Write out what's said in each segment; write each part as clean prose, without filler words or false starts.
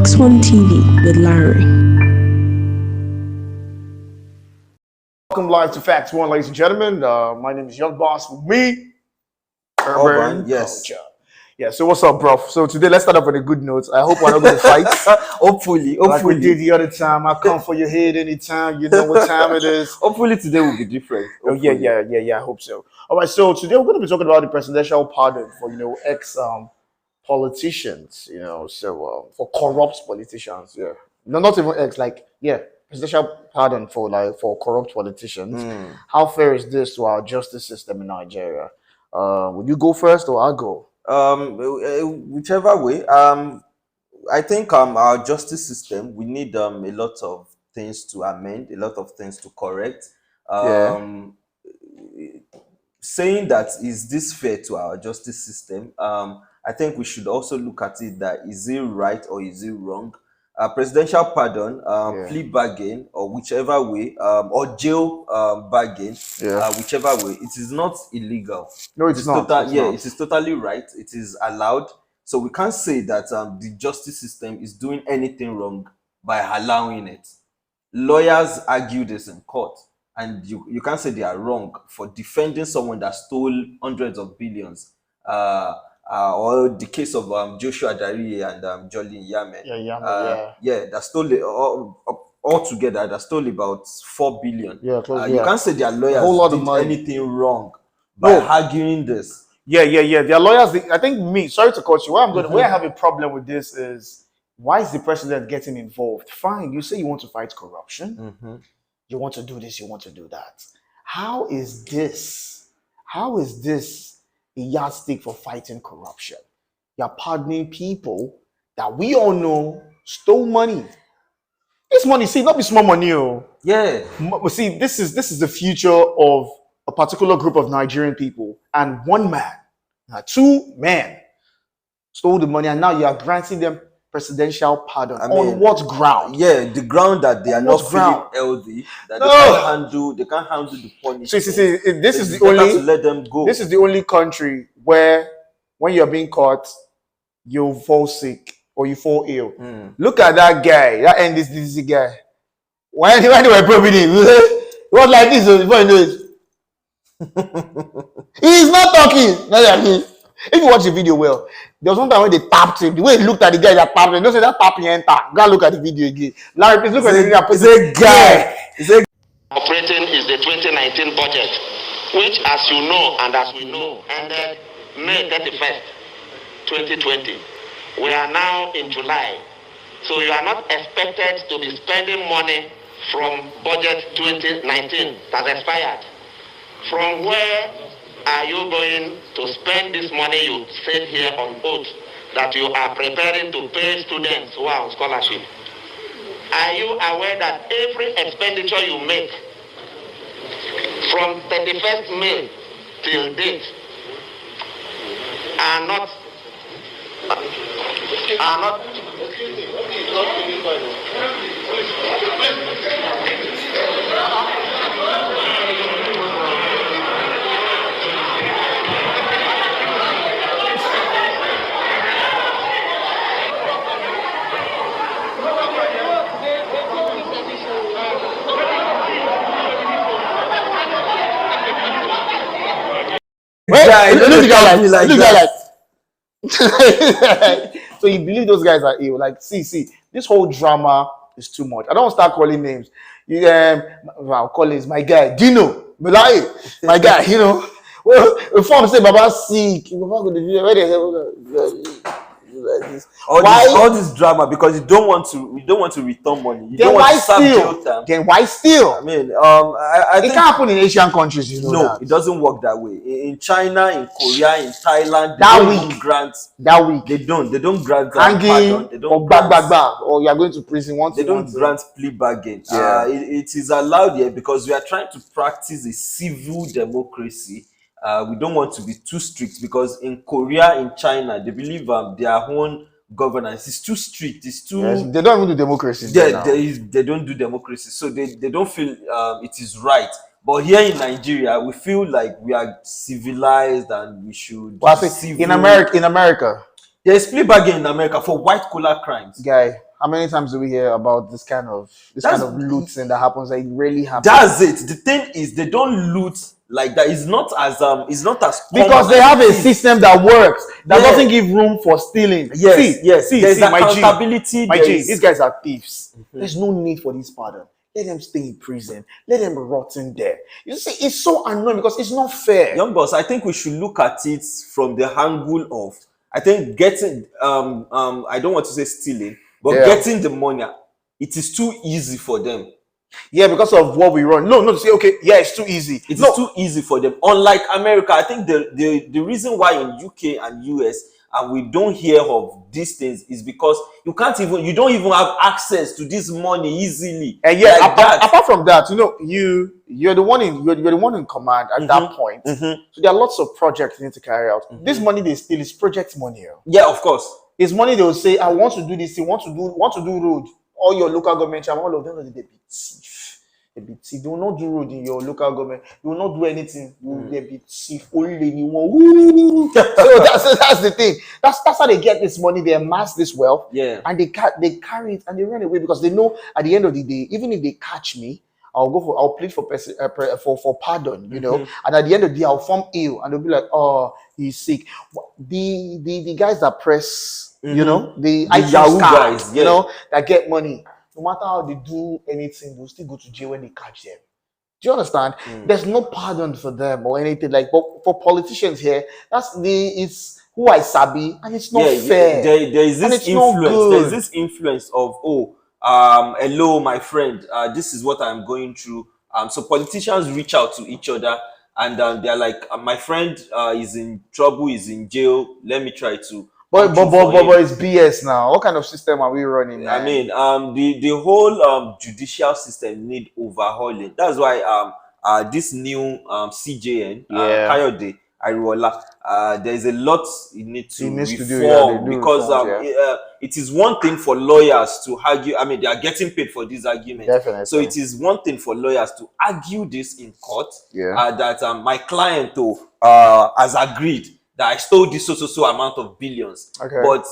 Facts One TV with Larry. Welcome live to Facts One, ladies and gentlemen. My name is Young Boss. With me, Urban yes. Culture. Yeah, so what's up, bro? So today, let's start off with a good note. I hope we're not going to fight. hopefully. Like we did the other time. I come for your head anytime. You know what time it is. Hopefully today will be different. Oh, yeah. I hope so. All right, so today we're going to be talking about the presidential pardon for, ex politicians, for corrupt politicians. Yeah. No, not even ex, presidential pardon for corrupt politicians. How fair is this to our justice system in Nigeria? Would you go first or I'll go? Whichever way. I think our justice system, we need a lot of things to amend, a lot of things to correct. Saying that, is this fair to our justice system? I think we should also look at it that, is it right or is it wrong? Presidential pardon, plea bargain, or whichever way, or jail bargain, whichever way, it is not illegal. No, it's not. It is totally right. It is allowed. So we can't say that the justice system is doing anything wrong by allowing it. Lawyers argue this in court, and you can't say they are wrong for defending someone that stole hundreds of billions. Or the case of Joshua Darie and Jolly Yame. That stole all together. That stole about 4 billion. You can't say their lawyers did anything wrong by arguing this. Their lawyers. I think sorry to cut you. Where I have a problem with this is, why is the president getting involved? Fine, you say you want to fight corruption. You want to do this. You want to do that. How is this a yardstick for fighting corruption? You're pardoning people that we all know stole money. This money, see, not be small money. See, this is the future of a particular group of Nigerian people, and two men stole the money, and now you are granting them presidential pardon. On what ground? The ground that they are not feeling healthy, that they can't handle the punishment. See, this is the only to let them go. This is the only country where, when you're being caught, you fall sick or you fall ill. Look at that guy, that NDC guy. When they were probing him, it was like this before you know it. He's not talking. Not like this. If you watch the video well, there was one time when they tapped him. The way he looked at the guy that tapped him, don't say that tapping enter. Go look at the video again. Larry, please look at the video. It's a guy. Operating is the 2019 budget, which, as you know and as we know, ended May 31st, 2020. We are now in July. So you are not expected to be spending money from budget 2019 that expired. From where are you going to spend this money you said here on oath that you are preparing to pay students who are on scholarship? Are you aware that every expenditure you make from 31st May till date are not Look like so you believe those guys are ill? Like, see, this whole drama is too much. I don't start calling names. I'll call him my guy Dino, my guy. Well, before I say Baba sick, Baba where the all this drama, because you don't want to return money. You don't want to serve jail time. Then why still? I mean, I think it can't happen in Asian countries. No, it doesn't work that way. In China, in Korea, in Thailand, that week they don't grant hanging, they don't or or you are going to prison once. They don't grant plea bargain. It is allowed here because we are trying to practice a civil democracy. We don't want to be too strict, because in Korea, in China, they believe their own governance is too strict. It's too. Yes, they don't even do democracy. They don't do democracy, so they don't feel it is right. But here in Nigeria, we feel like we are civilized and we should. Well, in America, there's plea bargain in America for white collar crimes. Guy, How many times do we hear about this kind of looting that happens? That it really happens. That's it. The thing is, they don't loot like that. It's not as because they have a system that works that doesn't give room for stealing. Yes. There's accountability. My G, these guys are thieves. Mm-hmm. There's no need for this pardon. Let them stay in prison. Let them rot in there. You see, it's so annoying because it's not fair. Young boss, I think we should look at it from the angle of, I think getting I don't want to say stealing, but getting the money, it is too easy for them. Yeah, because of what we run. No, say okay, yeah, it's too easy. It's too easy for them. Unlike America, I think the reason why in UK and US and we don't hear of these things is because you don't even have access to this money easily. And yeah, like apart from that, you're the one in command at that point. Mm-hmm. So there are lots of projects you need to carry out. Mm-hmm. This money they steal is project money. Yeah, of course. It's money they will say, I want to do this, I want to do road. All your local government, all of them, they be thief. They be thief. They will not do road in your local government. They will not do anything. They be thief. Only anyone. So that's the thing. That's how they get this money. They amass this wealth. Yeah. And they carry it and they run away because they know at the end of the day, even if they catch me, I'll plead for pardon, Mm-hmm. and at the end of the day, I'll form ill, and they'll be like, oh, he's sick. The guys that press, the Yahoo guys, that get money, no matter how they do anything, they'll still go to jail when they catch them. Do you understand? There's no pardon for them or anything like. But for politicians here, it's who I sabi, and it's not fair. There is this influence. There's this influence of hello, my friend. This is what I'm going through. So politicians reach out to each other, and they're like, my friend is in trouble, is in jail. Let me try to. But it's BS now. What kind of system are we running, man? I mean, the whole judicial system need overhauling. That's why this new CJN, Kayode Ariwola, there's a lot you need to reform because it is one thing for lawyers to argue. I mean, they are getting paid for this argument. Definitely. So it is one thing for lawyers to argue this in court. That my client has agreed that I stole this so amount of billions. Okay. But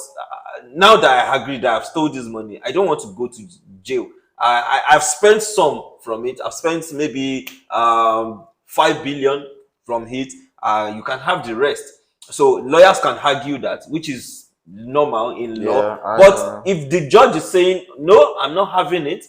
now that I agree that I've stole this money, I don't want to go to jail. I've spent some from it. I've spent maybe 5 billion from it. You can have the rest. So lawyers can argue that, which is normal in law. But if the judge is saying, no, I'm not having it,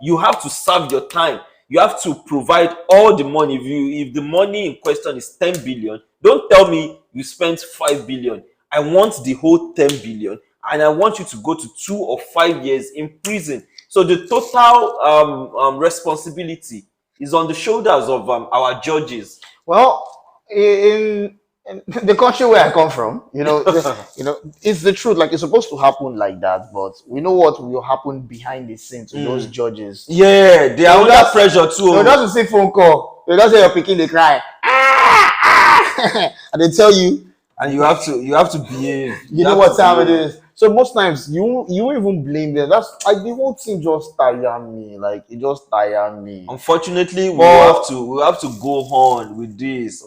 you have to serve your time. You have to provide all the money. If the money in question is 10 billion, don't tell me you spent 5 billion. I want the whole 10 billion, and I want you to go to 2 or 5 years in prison. So the total responsibility is on the shoulders of our judges. Well, in the country where I come from, it's the truth. Like, it's supposed to happen like that, but we know what will happen behind the scenes to those judges. Yeah, they are under pressure too. They just see phone call. They just say you're picking, they cry, and they tell you, and you have to behave. You know what time it is. So most times you won't even blame them. That's like the whole thing just tire me. Like, it just tire me. Unfortunately, we have to go on with this.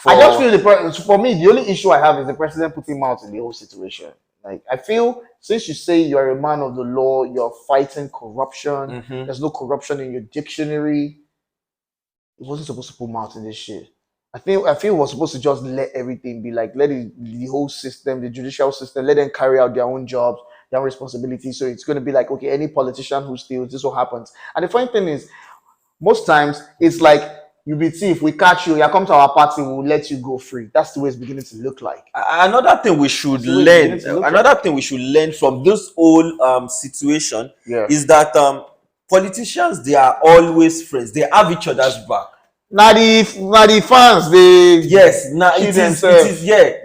I just feel for me, the only issue I have is the president putting mouth in the whole situation. Like, I feel since you say you're a man of the law, you're fighting corruption. There's no corruption in your dictionary. It wasn't supposed to put mouth in this shit. I feel it was supposed to just let everything be like, let the whole system, the judicial system, let them carry out their own jobs, their own responsibilities. So it's going to be like, okay, any politician who steals, this is what happens. And the funny thing is, most times it's like, you be thief, we catch you, you come to our party, we'll let you go free. That's the way it's beginning to look like. Another thing we should learn from this whole situation is that politicians, they are always friends. They have each other's back. Now the fans, they they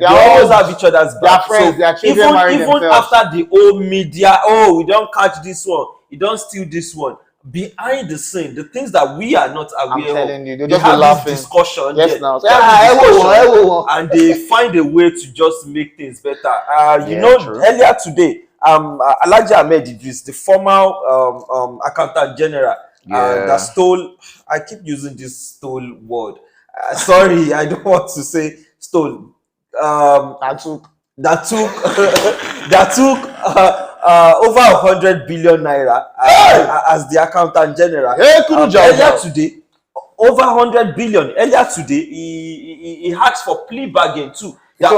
always have each other's back. Friends, so even after the old media, we don't catch this one, you don't steal this one. Behind the scene, the things that we are not aware of, telling you, they have this discussion. Yes, now. And they find a way to just make things better. Earlier today, Alhaji Ahmed Idris, the former accountant general, that stole. I keep using this stole word. Sorry, I don't want to say stole. That took over 100 billion naira as the accountant general. Earlier today, over 100 billion. Earlier today, he asked for plea bargain too. That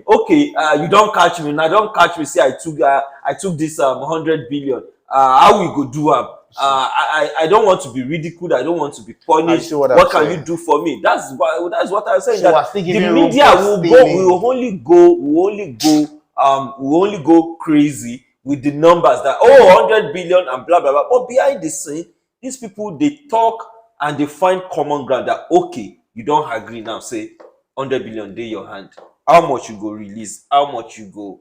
okay, you don't catch me. Now don't catch me. Say I took this 100 billion. How we go do am? I don't want to be ridiculed. I don't want to be punished. What can you do for me? That's what I'm saying. So that the media will only go crazy with the numbers that 100 billion and blah blah blah. But behind the scene, these people, they talk and they find common ground that okay, you don't agree now. Say 100 billion dey your hand. How much you go release? How much you go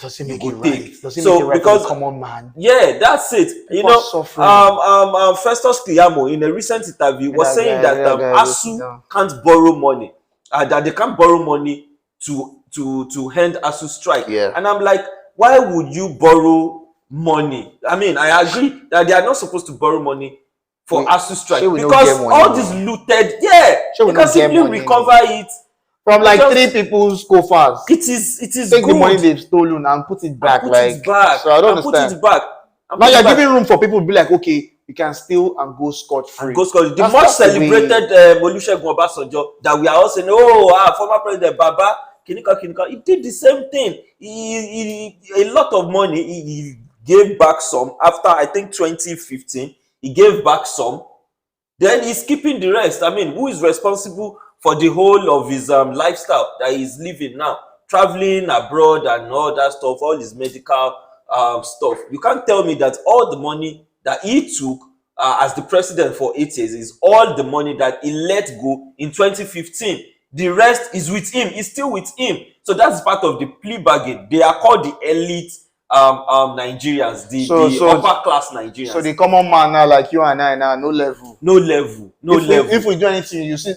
doesn't make go it take? right. Doesn't make it right because for the common man. Yeah, that's it. Festus Keyamo in a recent interview was saying that ASU can't borrow money, that they can't borrow money to end ASU strike. Yeah. And I'm like, why would you borrow money? I mean, I agree that they are not supposed to borrow money for ASU strike because all this looted, they can simply recover it from like 3 people's coffers. It is take good. The money they've stolen and put it back. So I don't understand. Put it back. Now you're giving room for people to be like, okay, you can steal and go scot-free. The much celebrated Olusegun Obasanjo that we are all saying, former President Baba Kinika, he did the same thing. He a lot of money. He gave back some after I think 2015. He gave back some. Then he's keeping the rest. I mean, who is responsible for the whole of his lifestyle that he's living now? Traveling abroad and all that stuff, all his medical stuff. You can't tell me that all the money that he took as the president for 8 years is all the money that he let go in 2015. The rest is with him. It's still with him. So that's part of the plea bargain. They are called the elite Nigerians, the upper class Nigerians. So the common man now, like you and I now, no level. If we do anything, you see,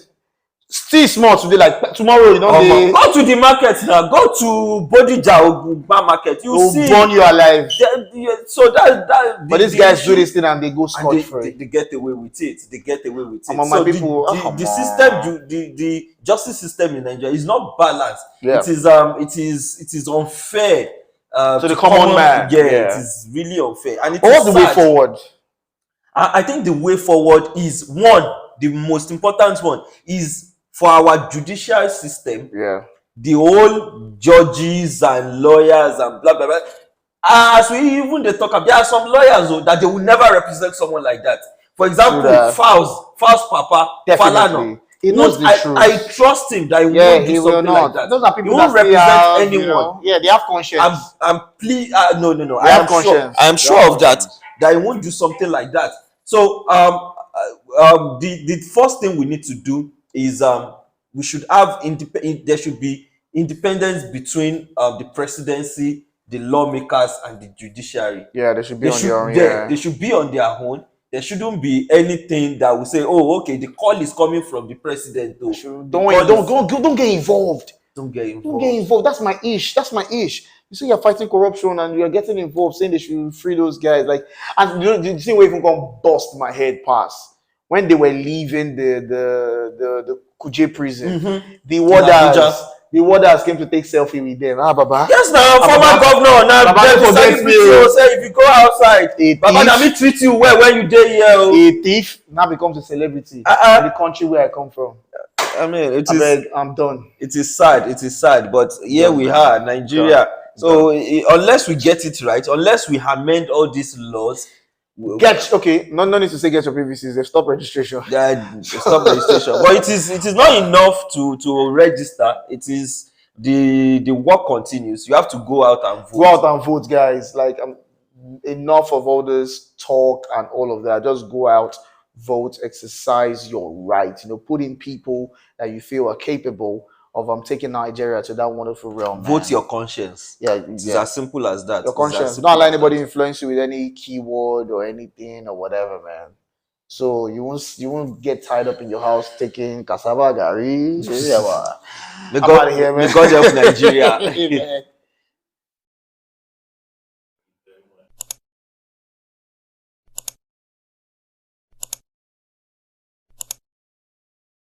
still small today, like tomorrow, you know, go to the market now. Go to Bodija Ogba market. You see, burn you alive. So that. But these guys do this thing and they go scot free. They get away with it. My people, the system, the justice system in Nigeria is not balanced. Yeah. It is unfair. To the common man. Yeah, it is really unfair. And what's the way forward? I think the way forward is the most important one is for our judicial system. Yeah. The whole judges and lawyers and blah blah blah. As we even they talk about, there are some lawyers that they will never represent someone like that. For example, Faust Papa Falana. He knows the truth. I trust him that he won't do something like that. Those are people he won't represent anyone. They have conscience. No. I'm sure of that he won't do something like that. So the first thing we need to do is we should have there should be independence between the presidency, the lawmakers, and the judiciary. Yeah, they should be on their own. They should be on their own. There shouldn't be anything that will say, "Oh, okay, the call is coming from the president." Though. Don't get involved. Don't get involved. That's my ish. You see, you're fighting corruption and you're getting involved, saying they should free those guys. Like, and the thing where even gonna bust my head past when they were leaving the Kuje prison. Mm-hmm. The warders came to take selfie with them. Baba. Yes, now former governor. Now say if you go outside, Baba, let me treat you well when you day here. A thief now becomes a celebrity in the country where I come from. I mean, I'm done. It is sad, but here we are, Nigeria. So unless we get it right, unless we amend all these laws. No need to say get your PVCs. They stop registration. They stop registration. But it is not enough to register. It is the work continues. You have to go out and vote. Go out and vote, guys. Like enough of all this talk and all of that. Just go out, vote, exercise your right. Put in people that you feel are capable of taking Nigeria to that wonderful realm. Vote your conscience. Yeah, it's as simple as that. Your conscience. Don't allow anybody influence you with any keyword or anything or whatever, man. So you won't get tied up in your house taking cassava gari. May God help Nigeria.